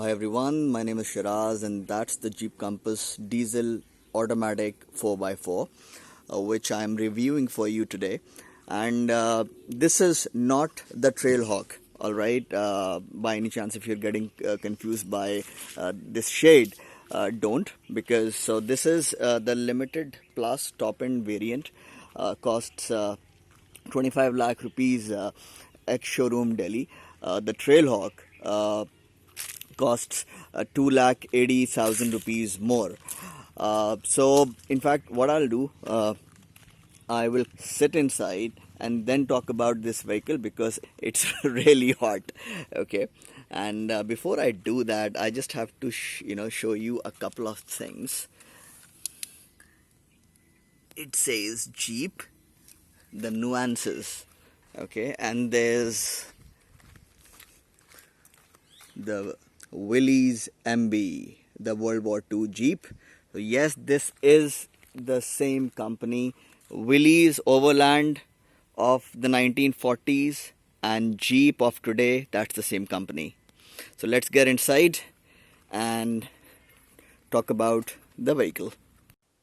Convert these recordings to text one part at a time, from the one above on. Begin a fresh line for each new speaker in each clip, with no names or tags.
Hi everyone, my name is Shiraz and that's the Jeep Compass diesel automatic 4x4 which I am reviewing for you today. And this is not the Trailhawk, alright? By any chance if you're getting confused by this shade, don't, because so this is the limited plus top end variant, costs 25 lakh rupees at showroom Delhi. The Trailhawk costs 2,80,000 rupees more. So, in fact, what I'll do, I will sit inside and then talk about this vehicle because it's really hot. Okay, and before I do that, I just have to show you a couple of things. It says Jeep, the nuances. Okay, and there's the Willys MB, the World War II Jeep. So yes, this is the same company. Willys Overland of the 1940s and Jeep of today, that's the same company. So let's get inside and talk about the vehicle.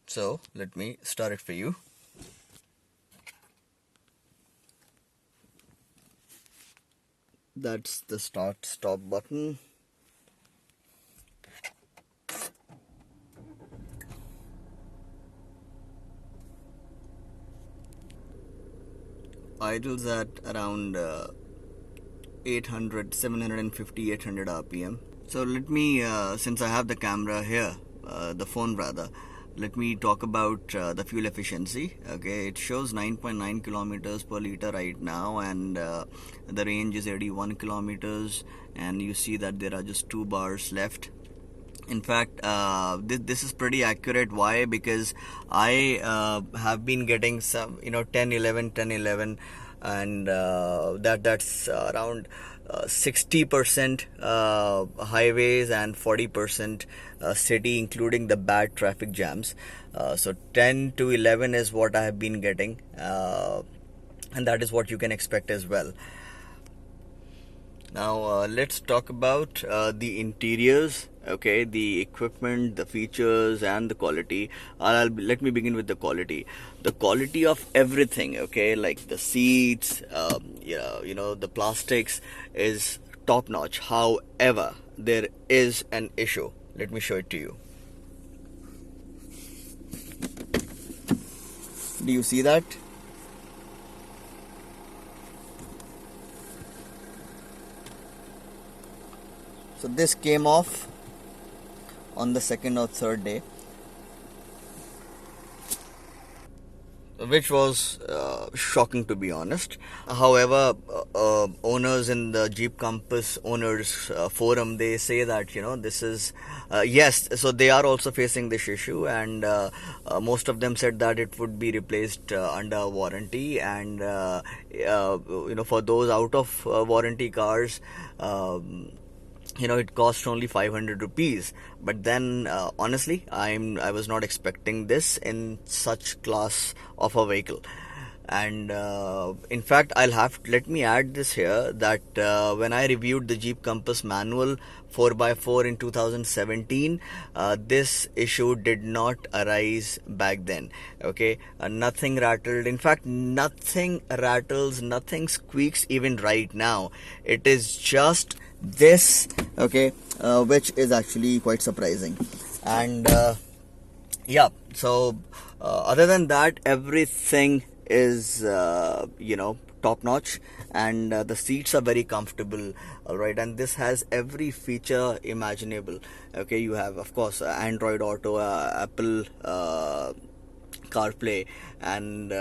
So let me start it for you. That's the start stop button. Idles at around 800 750 800 rpm. So let me since I have the camera here, the phone rather, let me talk about the fuel efficiency. Okay, it shows 9.9 kilometers per liter right now, and the range is 81 kilometers, and you see that there are just 2 bars left. In fact, this is pretty accurate. Why? Because I have been getting some 10 11 10 11, and that's around 60% highways and 40% city, including the bad traffic jams. So 10 to 11 is what I have been getting, and that is what you can expect as well. Now let's talk about the interiors. Okay, the equipment, the features, and the quality. Let me begin with the quality. The quality of everything. Okay, like the seats, the plastics is top notch. However, there is an issue. Let me show it to you. Do you see that? So this came off on the second or third day, which was shocking, to be honest. However, owners in the Jeep Compass owners forum, they say that this is yes, so they are also facing this issue, and most of them said that it would be replaced under warranty, and for those out of warranty cars, it cost only 500 rupees. But then honestly, I was not expecting this in such class of a vehicle. And in fact, let me add this here, that when I reviewed the Jeep Compass manual 4x4 in 2017, this issue did not arise back then. Okay, nothing rattled. In fact, nothing rattles, nothing squeaks even right now. It is just this, okay, which is actually quite surprising. And yeah, so other than that, everything is top notch, and the seats are very comfortable. All right, and this has every feature imaginable. Okay, you have, of course, Android Auto, Apple CarPlay, and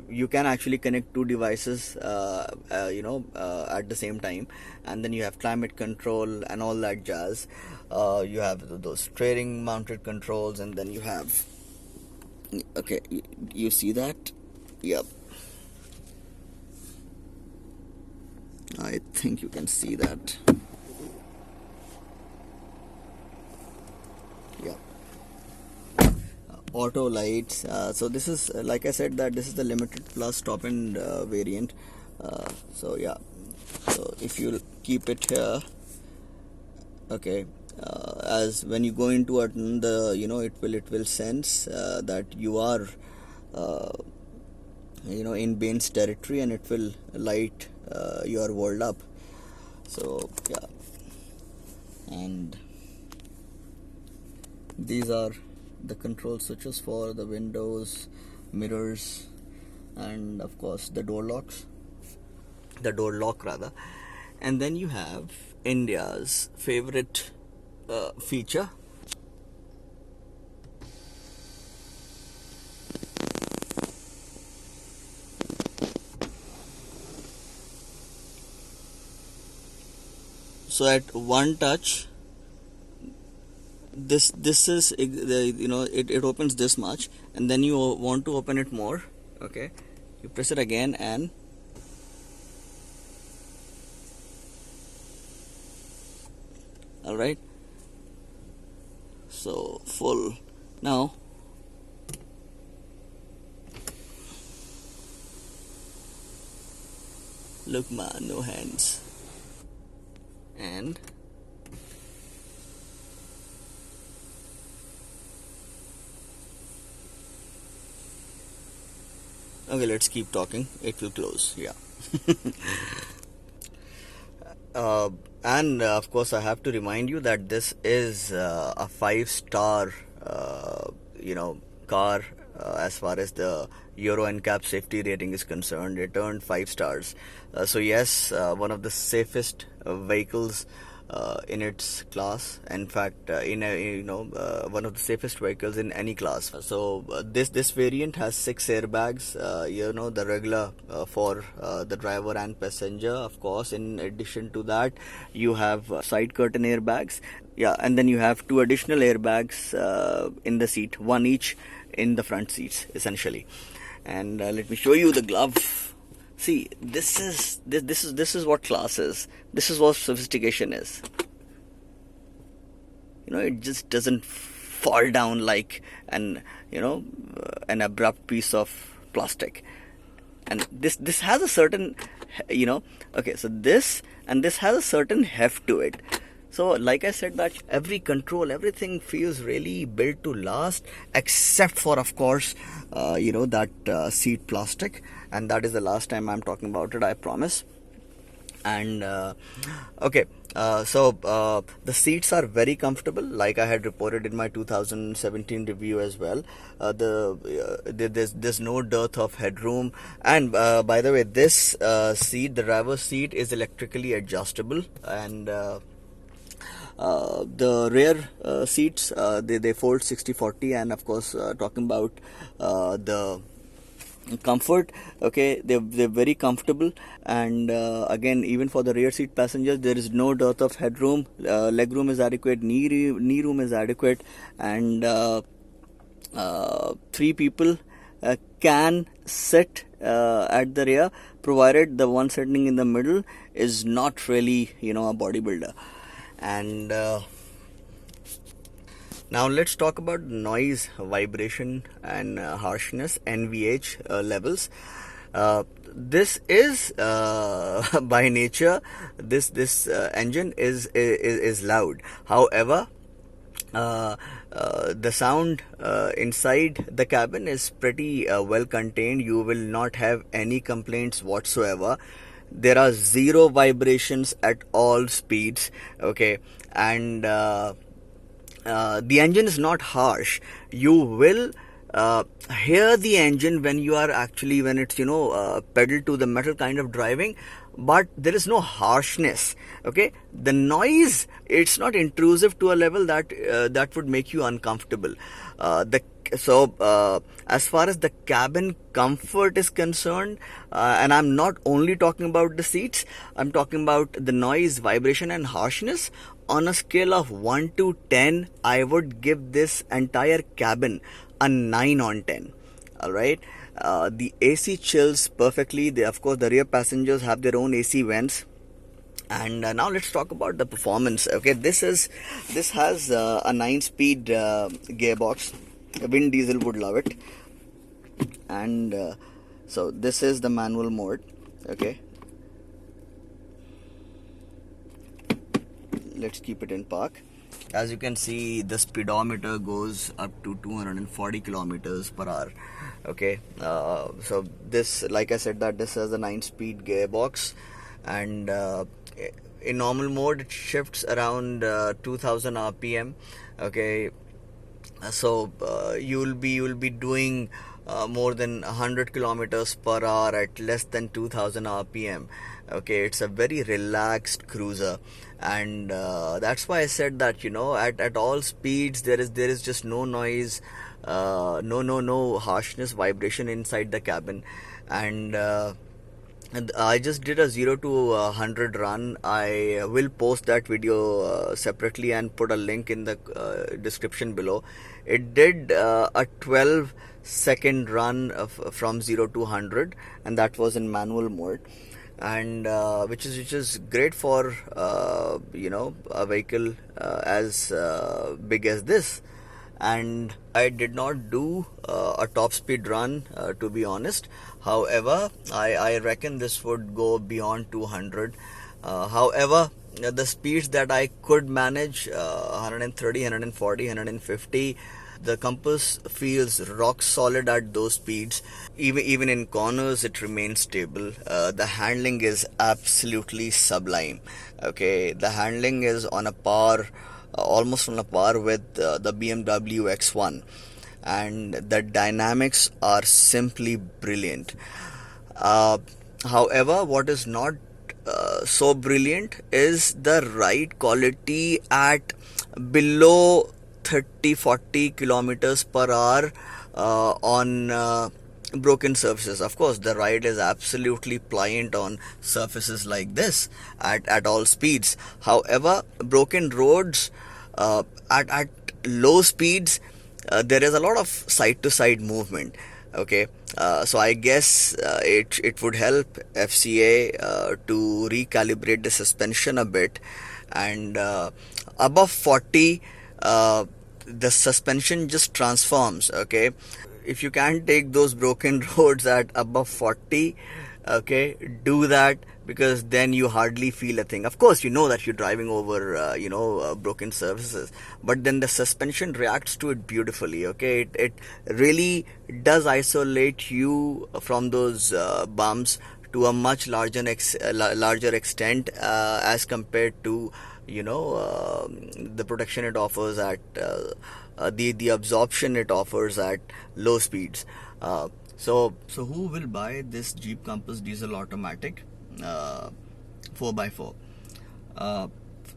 you can actually connect 2 devices at the same time, and then you have climate control and all that jazz. You have those steering mounted controls, and then you have, okay, you see that? Yep, I think you can see that. Yeah, auto lights. So this is, like I said, that this is the limited plus top end variant. So yeah, so if you keep it here, Okay, as when you go into the, it will sense that you are uh, in Bane's territory, and it will light your world up. So yeah, and these are the control switches for the windows, mirrors, and of course the door lock rather. And then you have India's favorite feature. So at one touch, this is it opens this much, and then you want to open it more. Okay, you press it again, and all right, so full. Now look, man, no hands. And okay, let's keep talking, it will close. Yeah. And of course, I have to remind you that this is a 5-star, car as far as the Euro NCAP safety rating is concerned. It earned 5 stars. So yes, one of the safest vehicles in its class. In fact, one of the safest vehicles in any class. So this variant has 6 airbags. The regular for the driver and passenger. Of course, in addition to that, you have side curtain airbags. Yeah, and then you have 2 additional airbags in the seat, one each in the front seats, essentially. And let me show you the glove. See, this is what class is. This is what sophistication is. It just doesn't fall down like an abrupt piece of plastic. And this has a certain, okay, so this has a certain heft to it. So like I said, that every control, everything feels really built to last, except for, of course, that seat plastic. And that is the last time I'm talking about it, I promise. And okay, so the seats are very comfortable, like I had reported in my 2017 review as well. There's no dearth of headroom. And by the way, this seat, the driver's seat, is electrically adjustable. And the rear seats, they fold 60/40. And of course, talking about the comfort, okay, they're very comfortable. And again, even for the rear seat passengers, there is no dearth of headroom. Leg room is adequate, knee room is adequate. And 3 people can sit at the rear, provided the one sitting in the middle is not really a bodybuilder. And now let's talk about noise, vibration, and harshness, NVH levels. This is by nature, this engine is loud. However, the sound inside the cabin is pretty well contained. You will not have any complaints whatsoever. There are 0 vibrations at all speeds. Okay, and the engine is not harsh. You will hear the engine when it's pedal to the metal kind of driving, but there is no harshness. Okay, the noise, it's not intrusive to a level that would make you uncomfortable. As far as the cabin comfort is concerned, and I'm not only talking about the seats, I'm talking about the noise, vibration, and harshness. On a scale of 1 to 10, I would give this entire cabin a 9 on 10. All right. The AC chills perfectly. Of course, the rear passengers have their own AC vents. And now let's talk about the performance. Okay, this has a 9-speed gearbox. Vin Diesel would love it. And so this is the manual mode. Okay, let's keep it in park. As you can see, the speedometer goes up to 240 kilometers per hour. Okay, so this, like I said, that this has a 9-speed gearbox, and in normal mode it shifts around 2000 rpm. Okay, so you'll be doing more than 100 kilometers per hour at less than 2000 rpm. Okay, it's a very relaxed cruiser, and that's why I said that, you know, at all speeds there is just no noise, no harshness, vibration inside the cabin. And I just did a 0 to 100 run. I will post that video separately and put a link in the description below. It did a 12-second run from 0 to 100, and that was in manual mode, and which is great for you know, a vehicle as big as this. And I did not do a top speed run, to be honest. However, I reckon this would go beyond 200. However, the speeds that I could manage, 130, 140, 150, the compass feels rock solid at those speeds. Even in corners it remains stable. The handling is absolutely sublime. Okay, the handling is on a par, almost on a par with the BMW X1, and the dynamics are simply brilliant. However, what is not so brilliant is the ride quality at below 30-40 kilometers per hour on broken surfaces. Of course, the ride is absolutely pliant on surfaces like this at all speeds. However, broken roads at low speeds, there is a lot of side to side movement. Okay, so I guess it would help FCA to recalibrate the suspension a bit, and above 40 the suspension just transforms. Okay, if you can't take those broken roads at above 40, okay, do that, because then you hardly feel a thing. Of course, you know that you're driving over broken surfaces, but then the suspension reacts to it beautifully. Okay, it really does isolate you from those bumps to a much larger extent as compared to, you know, the protection it offers at the absorption it offers at low speeds. So who will buy this Jeep Compass diesel automatic 4x4?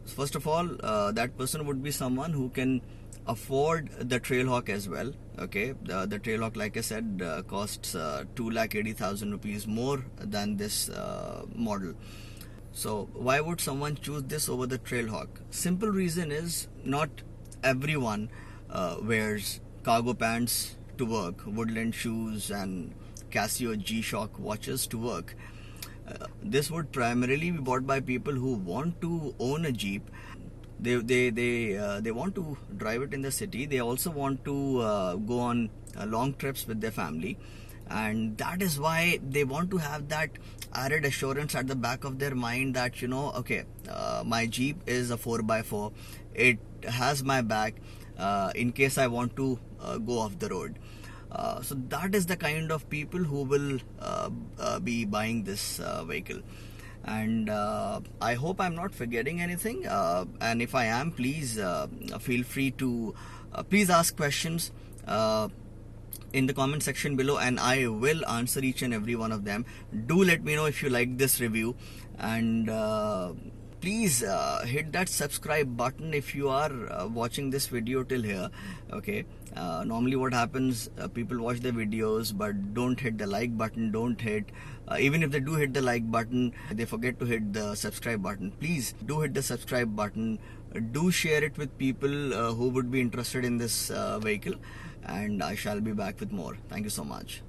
First of all, that person would be someone who can afford the Trailhawk as well. Okay, the Trailhawk, like I said, costs 2,80,000 rupees more than this model. So why would someone choose this over the Trailhawk? Simple reason is, not everyone wears cargo pants to work, Woodland shoes and Casio G-Shock watches to work. This would primarily be bought by people who want to own a Jeep. They want to drive it in the city. They also want to go on long trips with their family, and that is why they want to have that added assurance at the back of their mind that, you know, okay, my Jeep is a 4x4. It has my back in case I want to go off the road. So that is the kind of people who will be buying this vehicle. And I hope I'm not forgetting anything, and if I am, please feel free to please ask questions in the comment section below, and I will answer each and every one of them. Do let me know if you like this review, and please hit that subscribe button if you are watching this video till here. Okay, normally what happens, people watch the videos but don't hit the like button, don't hit even if they do hit the like button, they forget to hit the subscribe button. Please do hit the subscribe button, do share it with people who would be interested in this vehicle, and I shall be back with more. Thank you so much.